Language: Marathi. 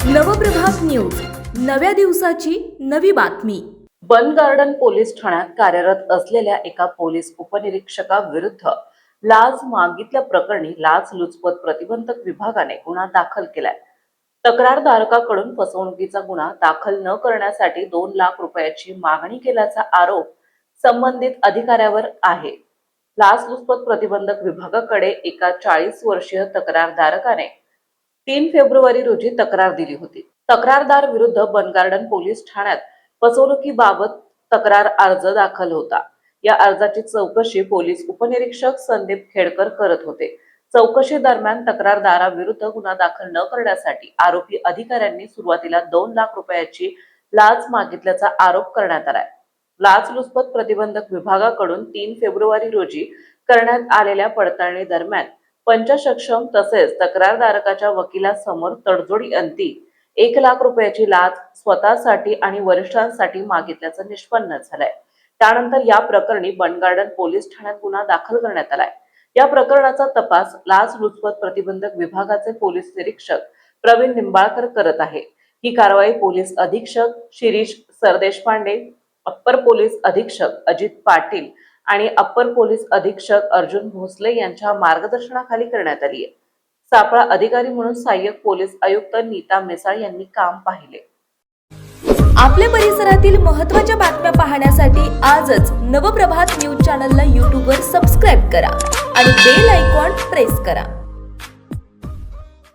नवप्रभात न्यूज, नव्या दिवसाची नवी बातमी। बन गार्डन पोलीस ठाण्यात कार्यरत असलेल्या एका पोलीस उपनिरीक्षकाविरुद्ध लाच मागितल्या प्रकरणी लाचलुचपत प्रतिबंधक विभागाने गुन्हा दाखल केलाय। तक्रारदाराकडून फसवणुकीचा गुन्हा दाखल न करण्यासाठी 2 लाख रुपयाची मागणी केल्याचा आरोप संबंधित अधिकाऱ्यावर आहे। लाचलुचपत प्रतिबंधक विभागाकडे एका 40 वर्षीय तक्रारदाराने 3 फेब्रुवारी रोजी तक्रार दिली होती। तक्रारदार विरुद्ध बन गार्डन पोलीस ठाण्यात फसवणुकीबाबत तक्रार अर्ज दाखल होता। या अर्जाची चौकशी पोलीस उपनिरीक्षक संदीप खेडकर करत होते। चौकशी दरम्यान तक्रारदाराविरुद्ध गुन्हा दाखल न करण्यासाठी आरोपी अधिकाऱ्यांनी सुरुवातीला 2 लाख रुपयाची लाच मागितल्याचा आरोप करण्यात आलाय। लाचलुचपत प्रतिबंधक विभागाकडून 3 फेब्रुवारी रोजी करण्यात आलेल्या पडताळणी दरम्यान पंचसक्षम तसेच तक्रारदाराच्या वकिलांसमोर तडजोडी अंती 1 लाख रुपयाची लाच स्वतःसाठी आणि वरिष्ठांसाठी मागितल्याचं निष्पन्न झालंय। त्यानंतर या प्रकरणी बन गार्डन पोलीस ठाण्यात गुन्हा दाखल करण्यात आलाय। या प्रकरणाचा तपास लाचलुचपत प्रतिबंधक विभागाचे पोलीस निरीक्षक प्रवीण निंबाळकर करत आहे। ही कारवाई पोलीस अधीक्षक शिरीष सरदेशपांडे, अप्पर पोलीस अधीक्षक अजित पाटील आणि अप्पर पोलीस अधीक्षक अर्जुन भोसले यांच्या मार्गदर्शनाखाली करण्यात आली आहे। सापळा अधिकारी म्हणून सहाय्यक पोलीस आयुक्त नीता मेसाळ यांनी काम पाहिले। आपल्या परिसरातील महत्त्वाच्या बातम्या पाहण्यासाठी आजच नवप्रभात न्यूज चॅनलला YouTube वर सबस्क्राइब करा आणि बेल आयकॉन प्रेस करा।